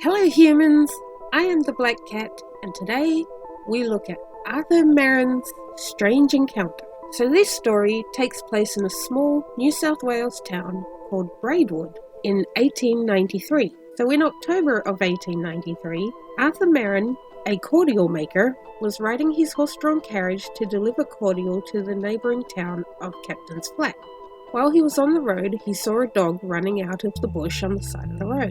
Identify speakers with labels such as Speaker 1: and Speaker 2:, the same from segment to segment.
Speaker 1: Hello humans, I am the Black Cat, and today we look at Arthur Marrin's strange encounter. So this story takes place in a small New South Wales town called Braidwood in 1893. So in October of 1893, Arthur Marrin, a cordial maker, was riding his horse-drawn carriage to deliver cordial to the neighbouring town of Captain's Flat. While he was on the road, he saw a dog running out of the bush on the side of the road.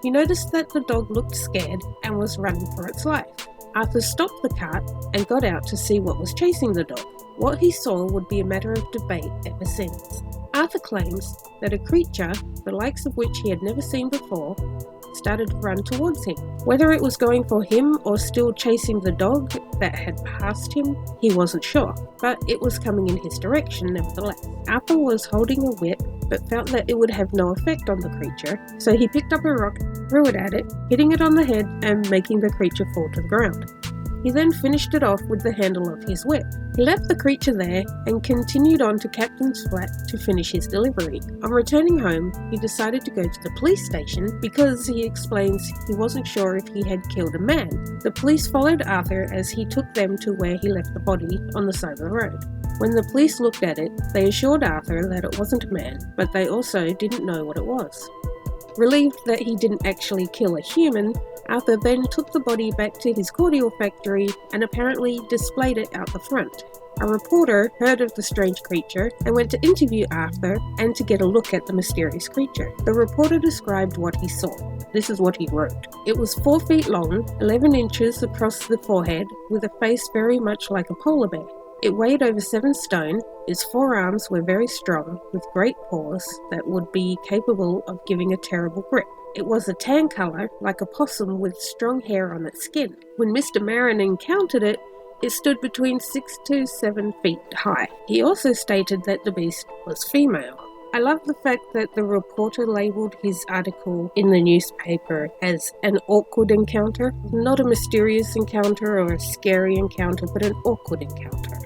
Speaker 1: He noticed that the dog looked scared and was running for its life. Arthur stopped the cart and got out to see what was chasing the dog. What he saw would be a matter of debate ever since. Arthur claims that a creature, the likes of which he had never seen before, started to run towards him. Whether it was going for him or still chasing the dog that had passed him, he wasn't sure, but it was coming in his direction nevertheless. Arthur was holding a whip, but felt that it would have no effect on the creature, so he picked up a rock, threw it at it, hitting it on the head and making the creature fall to the ground. He then finished it off with the handle of his whip. He left the creature there and continued on to Captain's Flat to finish his delivery. On returning home, he decided to go to the police station because, he explains, he wasn't sure if he had killed a man. The police followed Arthur as he took them to where he left the body on the side of the road. When the police looked at it, they assured Arthur that it wasn't a man, but they also didn't know what it was. Relieved that he didn't actually kill a human, Arthur then took the body back to his cordial factory and apparently displayed it out the front. A reporter heard of the strange creature and went to interview Arthur and to get a look at the mysterious creature. The reporter described what he saw. This is what he wrote. It was 4 feet long, 11 inches across the forehead, with a face very much like a polar bear. It weighed over 7 stone, its forearms were very strong, with great paws that would be capable of giving a terrible grip. It was a tan colour, like a possum with strong hair on its skin. When Mr. Marrin encountered it, it stood between 6 to 7 feet high. He also stated that the beast was female. I love the fact that the reporter labelled his article in the newspaper as an awkward encounter. Not a mysterious encounter or a scary encounter, but an awkward encounter.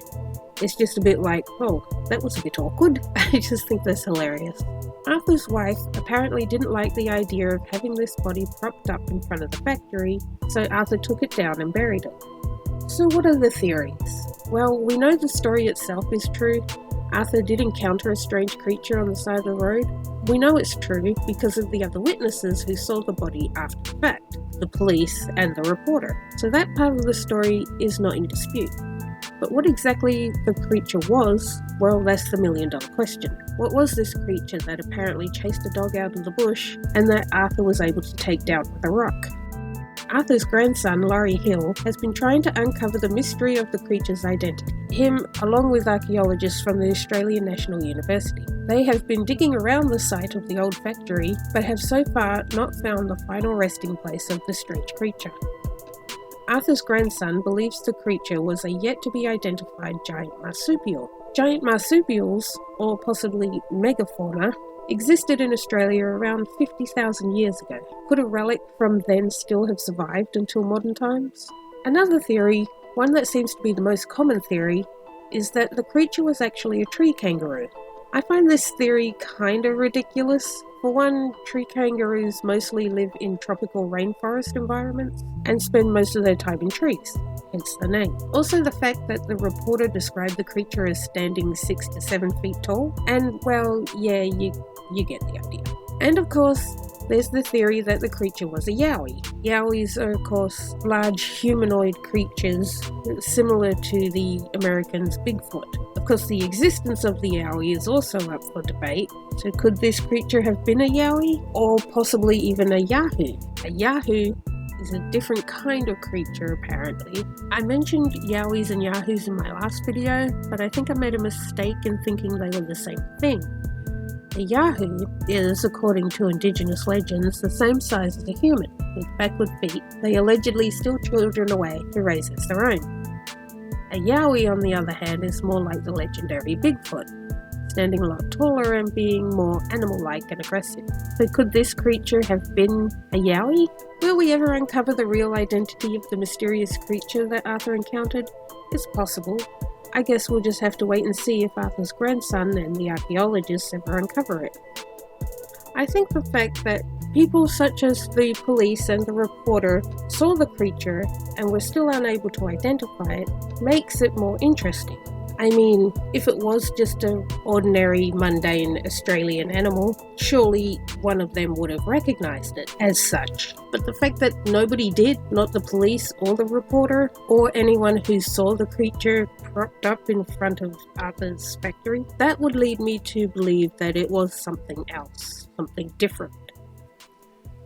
Speaker 1: It's just a bit like, oh, that was a bit awkward. I just think that's hilarious. Arthur's wife apparently didn't like the idea of having this body propped up in front of the factory, so Arthur took it down and buried it. So what are the theories? Well, we know the story itself is true. Arthur did encounter a strange creature on the side of the road. We know it's true because of the other witnesses who saw the body after the fact, the police and the reporter. So that part of the story is not in dispute. But what exactly the creature was, well, that's the million-dollar question. What was this creature that apparently chased a dog out of the bush and that Arthur was able to take down with a rock? Arthur's grandson, Laurie Hill, has been trying to uncover the mystery of the creature's identity. Him, along with archaeologists from the Australian National University. They have been digging around the site of the old factory, but have so far not found the final resting place of the strange creature. Arthur's grandson believes the creature was a yet-to-be-identified giant marsupial. Giant marsupials, or possibly megafauna, existed in Australia around 50,000 years ago. Could a relic from then still have survived until modern times? Another theory, one that seems to be the most common theory, is that the creature was actually a tree kangaroo. I find this theory kinda ridiculous. For one, tree kangaroos mostly live in tropical rainforest environments and spend most of their time in trees, hence the name. Also the fact that the reporter described the creature as standing 6 to 7 feet tall, and well, yeah, you get the idea. And of course, there's the theory that the creature was a yowie. Yowies are, of course, large humanoid creatures similar to the Americans' Bigfoot. Of course, the existence of the yowie is also up for debate. So could this creature have been a yowie? Or possibly even a yahoo? A yahoo is a different kind of creature, apparently. I mentioned yowies and yahoos in my last video, but I think I made a mistake in thinking they were the same thing. A yahoo is, according to indigenous legends, the same size as a human, with backward feet. They allegedly steal children away to raise as their own. A yowie, on the other hand, is more like the legendary Bigfoot, standing a lot taller and being more animal-like and aggressive. So could this creature have been a yowie? Will we ever uncover the real identity of the mysterious creature that Arthur encountered? It's possible. I guess we'll just have to wait and see if Arthur's grandson and the archaeologists ever uncover it. I think the fact that People such as the police and the reporter saw the creature and were still unable to identify it makes it more interesting. I mean, if it was just an ordinary, mundane Australian animal, surely one of them would have recognised it as such. But the fact that nobody did, not the police or the reporter, or anyone who saw the creature propped up in front of Arthur's factory, that would lead me to believe that it was something else, something different.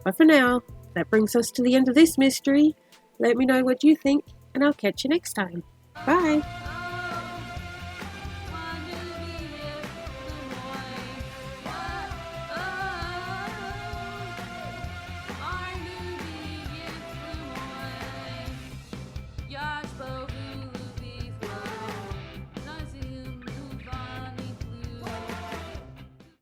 Speaker 1: But for now, that brings us to the end of this mystery. Let me know what you think, and I'll catch you next time. Bye!